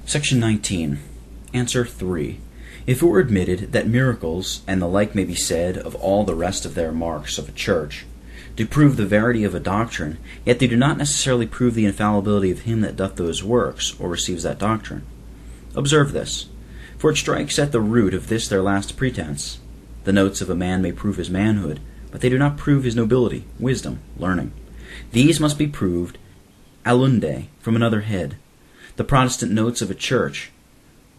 Section 19. Answer 3. If it were admitted that miracles and the like may be said of all the rest of their marks of a church, do prove the verity of a doctrine, yet they do not necessarily prove the infallibility of him that doth those works, or receives that doctrine. Observe this, for it strikes at the root of this their last pretense. The notes of a man may prove his manhood, but they do not prove his nobility, wisdom, learning. These must be proved alunde, from another head. The Protestant notes of a church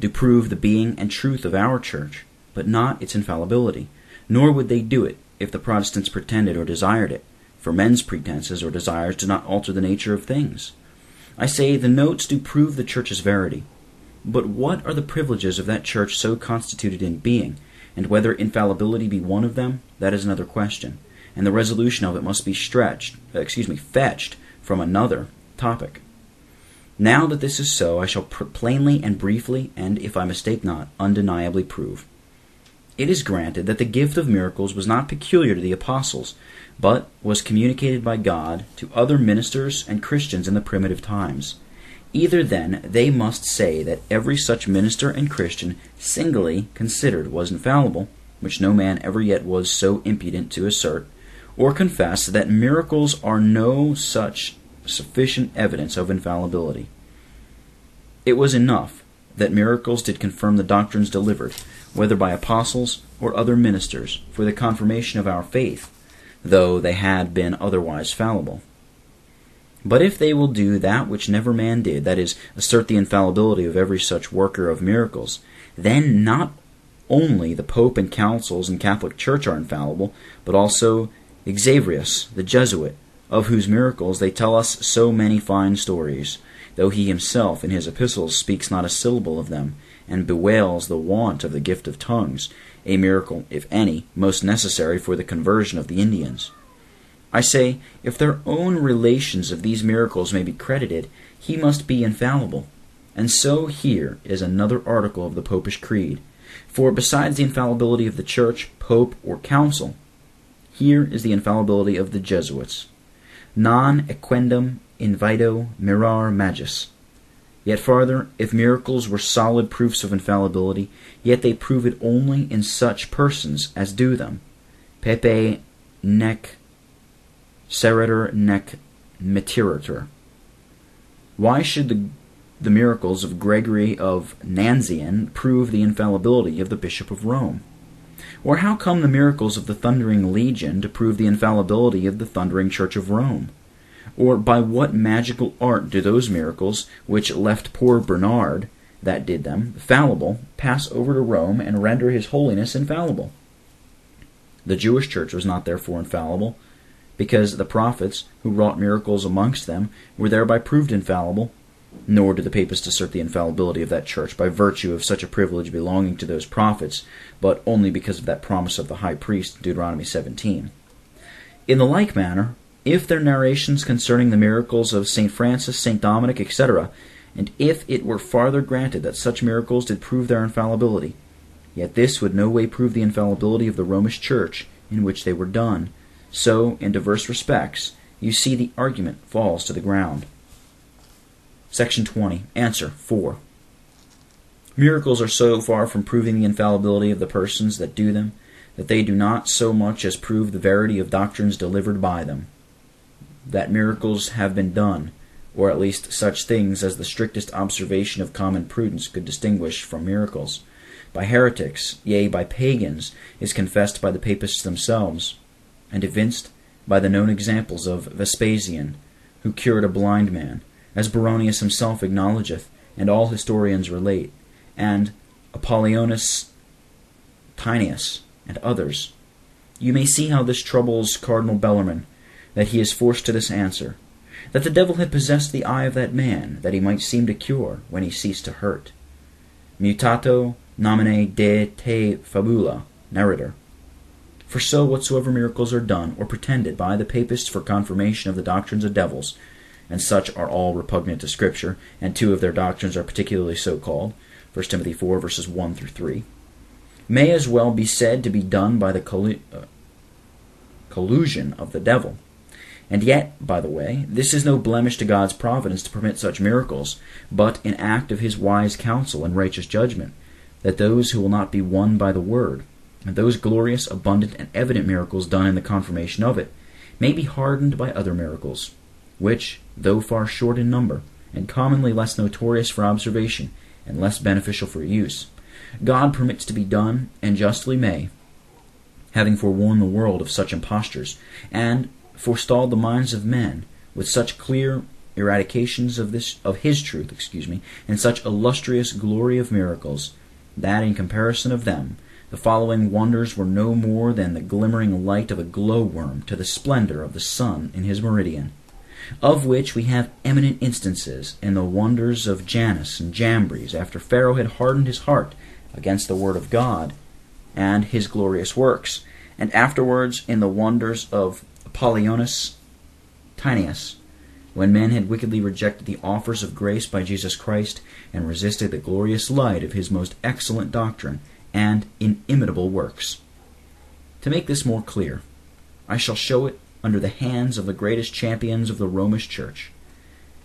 do prove the being and truth of our church, but not its infallibility, nor would they do it if the Protestants pretended or desired it, for men's pretenses or desires do not alter the nature of things. I say the notes do prove the church's verity, but what are the privileges of that church so constituted in being, and whether infallibility be one of them, that is another question, and the resolution of it must be fetched from another topic. Now that this is so, I shall plainly and briefly, and, if I mistake not, undeniably prove. It is granted that the gift of miracles was not peculiar to the apostles, but was communicated by God to other ministers and Christians in the primitive times. Either then they must say that every such minister and Christian singly considered was infallible, which no man ever yet was so impudent to assert, or confess that miracles are no such sufficient evidence of infallibility. It was enough that miracles did confirm the doctrines delivered, whether by apostles or other ministers, for the confirmation of our faith, though they had been otherwise fallible. But if they will do that which never man did, that is, assert the infallibility of every such worker of miracles, then not only the Pope and councils and Catholic Church are infallible, but also Xaverius, the Jesuit, of whose miracles they tell us so many fine stories, though he himself in his epistles speaks not a syllable of them, and bewails the want of the gift of tongues, a miracle, if any, most necessary for the conversion of the Indians. I say, if their own relations of these miracles may be credited, he must be infallible. And so here is another article of the Popish Creed. For besides the infallibility of the Church, Pope, or Council, here is the infallibility of the Jesuits. Non equendum invito mirar magis. Yet farther, if miracles were solid proofs of infallibility, yet they prove it only in such persons as do them. Pepe nec serrator nec mitirator. Why should the miracles of Gregory of Nazianzen prove the infallibility of the Bishop of Rome? Or how come the miracles of the Thundering Legion to prove the infallibility of the Thundering Church of Rome? Or by what magical art do those miracles, which left poor Bernard, that did them, fallible, pass over to Rome and render his holiness infallible? The Jewish Church was not therefore infallible, because the prophets who wrought miracles amongst them were thereby proved infallible, nor do the papists assert the infallibility of that church by virtue of such a privilege belonging to those prophets, but only because of that promise of the high priest in Deuteronomy 17. In the like manner, if their narrations concerning the miracles of St. Francis, St. Dominic, etc., and if it were farther granted that such miracles did prove their infallibility, yet this would no way prove the infallibility of the Romish Church in which they were done. So, in diverse respects, you see the argument falls to the ground. Section 20. Answer 4. Miracles are so far from proving the infallibility of the persons that do them, that they do not so much as prove the verity of doctrines delivered by them. That miracles have been done, or at least such things as the strictest observation of common prudence could distinguish from miracles, by heretics, yea, by pagans, is confessed by the papists themselves, and evinced by the known examples of Vespasian, who cured a blind man, as Baronius himself acknowledgeth, and all historians relate, and Apollonius Tinius, and others. You may see how this troubles Cardinal Bellarmine, that he is forced to this answer, that the devil had possessed the eye of that man, that he might seem to cure when he ceased to hurt. Mutato nomine de te fabula, narrator. For so whatsoever miracles are done or pretended by the papists for confirmation of the doctrines of devils, and such are all repugnant to Scripture, and two of their doctrines are particularly so called, 1 Timothy 4, verses 1 through 3, may as well be said to be done by the collusion of the devil. And yet, by the way, this is no blemish to God's providence to permit such miracles, but an act of his wise counsel and righteous judgment, that those who will not be won by the word, and those glorious, abundant, and evident miracles done in the confirmation of it, may be hardened by other miracles, which, though far short in number, and commonly less notorious for observation, and less beneficial for use, God permits to be done, and justly may, having forewarned the world of such impostures, and forestalled the minds of men with such clear eradications of his truth, and such illustrious glory of miracles, that in comparison of them, the following wonders were no more than the glimmering light of a glowworm to the splendor of the sun in his meridian, of which we have eminent instances in the wonders of Jannes and Jambres, after Pharaoh had hardened his heart against the word of God and his glorious works, and afterwards in the wonders of Apollonius Tynius, when men had wickedly rejected the offers of grace by Jesus Christ, and resisted the glorious light of his most excellent doctrine and inimitable works. To make this more clear, I shall show it under the hands of the greatest champions of the Romish Church.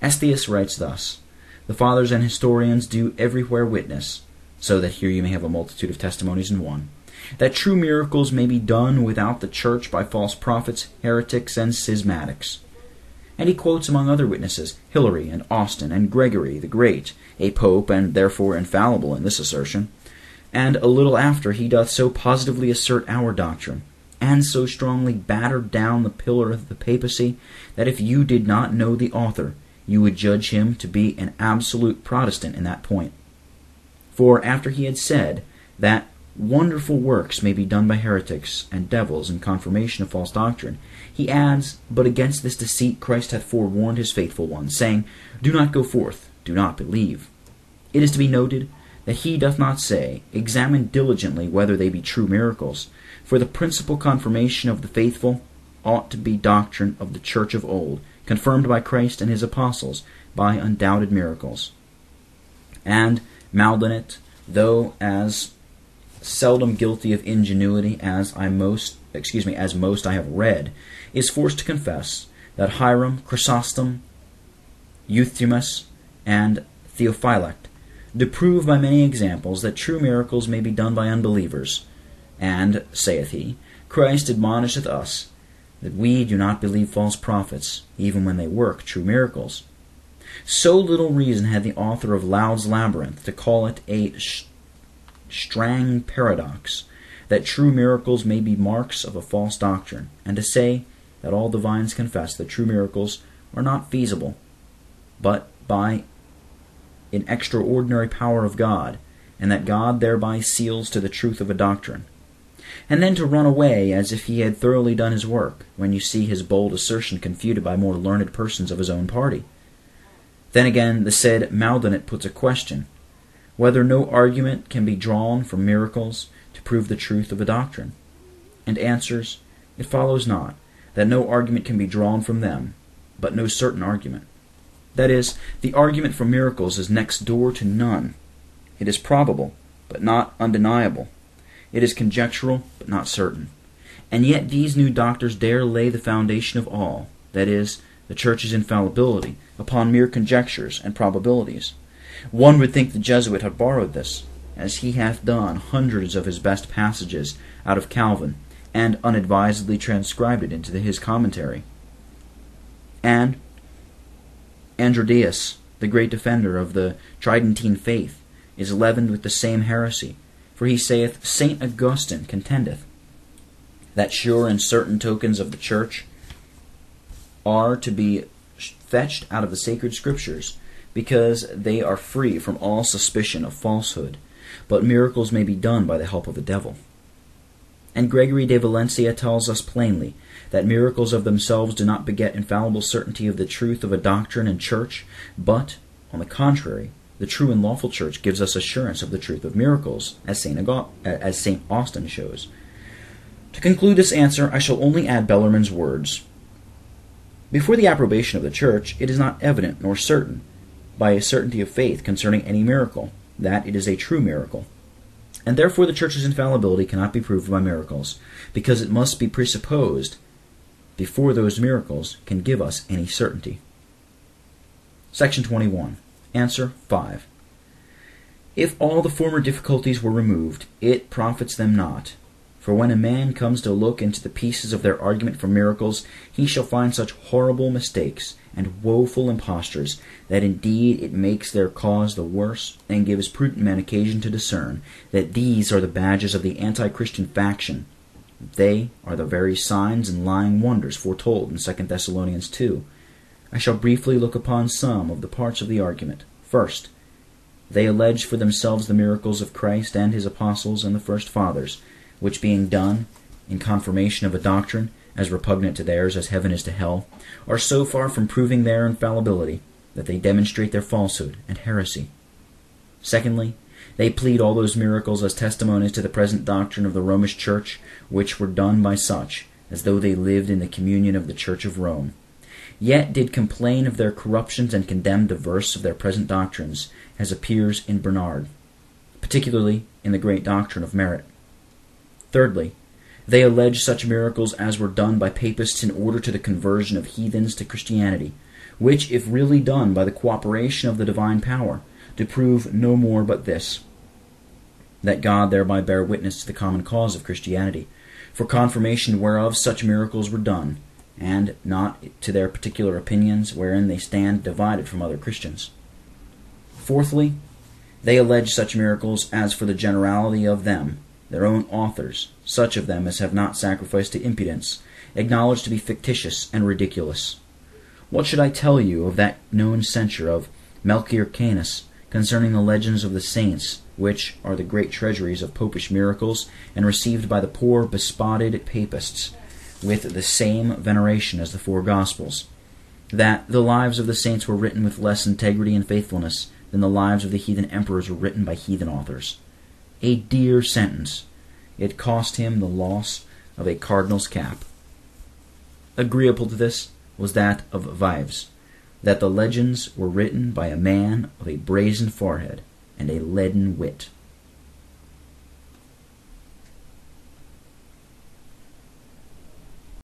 Estheus writes thus: "The fathers and historians do everywhere witness, so that here you may have a multitude of testimonies in one, that true miracles may be done without the church by false prophets, heretics, and schismatics." And he quotes among other witnesses Hilary and Austin and Gregory the Great, a pope and therefore infallible in this assertion. And a little after he doth so positively assert our doctrine, and so strongly batter down the pillar of the papacy, that if you did not know the author, you would judge him to be an absolute Protestant in that point. For after he had said that wonderful works may be done by heretics and devils in confirmation of false doctrine, he adds, "But against this deceit Christ hath forewarned his faithful ones, saying, Do not go forth, do not believe." It is to be noted that he doth not say, "Examine diligently whether they be true miracles," for the principal confirmation of the faithful ought to be doctrine of the church of old, confirmed by Christ and his apostles by undoubted miracles. And Maldonet, though as seldom guilty of ingenuity as most I have read, is forced to confess that Hiram, Chrysostom, Euthymus, and Theophylact do prove by many examples that true miracles may be done by unbelievers. And, saith he, Christ admonisheth us that we do not believe false prophets, even when they work true miracles. So little reason had the author of Laud's Labyrinth to call it a Strang paradox, that true miracles may be marks of a false doctrine, and to say that all divines confess that true miracles are not feasible, but by an extraordinary power of God, and that God thereby seals to the truth of a doctrine. And then to run away as if he had thoroughly done his work, when you see his bold assertion confuted by more learned persons of his own party. Then again, the said Maldonet puts a question, whether no argument can be drawn from miracles to prove the truth of a doctrine, and answers, it follows not that no argument can be drawn from them, but no certain argument. That is, the argument from miracles is next door to none. It is probable, but not undeniable. It is conjectural, but not certain. And yet these new doctors dare lay the foundation of all, that is, the Church's infallibility, upon mere conjectures and probabilities. One would think the Jesuit had borrowed this, as he hath done hundreds of his best passages out of Calvin, and unadvisedly transcribed it into his commentary. And Androdeus, the great defender of the Tridentine faith, is leavened with the same heresy, for he saith, St. Augustine contendeth that sure and certain tokens of the Church are to be fetched out of the sacred Scriptures, because they are free from all suspicion of falsehood, but miracles may be done by the help of the devil. And Gregory de Valencia tells us plainly that miracles of themselves do not beget infallible certainty of the truth of a doctrine and church, but, on the contrary, the true and lawful church gives us assurance of the truth of miracles, as St. Austin shows. To conclude this answer, I shall only add Bellarmine's words. Before the approbation of the church, it is not evident nor certain, by a certainty of faith concerning any miracle, that it is a true miracle. And therefore the Church's infallibility cannot be proved by miracles, because it must be presupposed before those miracles can give us any certainty. Section 21. Answer 5. If all the former difficulties were removed, it profits them not. For when a man comes to look into the pieces of their argument for miracles, he shall find such horrible mistakes and woeful impostures, that indeed it makes their cause the worse, and gives prudent men occasion to discern that these are the badges of the anti-Christian faction. They are the very signs and lying wonders foretold in 2 Thessalonians 2. I shall briefly look upon some of the parts of the argument. First, they allege for themselves the miracles of Christ and his apostles and the first fathers, which being done in confirmation of a doctrine as repugnant to theirs as heaven is to hell, are so far from proving their infallibility that they demonstrate their falsehood and heresy. Secondly, they plead all those miracles as testimonies to the present doctrine of the Romish Church, which were done by such as though they lived in the communion of the Church of Rome, yet did complain of their corruptions and condemn diverse of their present doctrines, as appears in Bernard, particularly in the great doctrine of merit. Thirdly, they allege such miracles as were done by papists in order to the conversion of heathens to Christianity, which, if really done by the cooperation of the divine power, do prove no more but this, that God thereby bare witness to the common cause of Christianity, for confirmation whereof such miracles were done, and not to their particular opinions, wherein they stand divided from other Christians. Fourthly, they allege such miracles as for the generality of them, their own authors, such of them as have not sacrificed to impudence, acknowledge to be fictitious and ridiculous. What should I tell you of that known censure of Melchior Canus concerning the legends of the saints, which are the great treasuries of popish miracles, and received by the poor bespotted papists with the same veneration as the four Gospels, that the lives of the saints were written with less integrity and faithfulness than the lives of the heathen emperors were written by heathen authors? A dear sentence. It cost him the loss of a cardinal's cap. Agreeable to this was that of Vives, that the legends were written by a man of a brazen forehead and a leaden wit.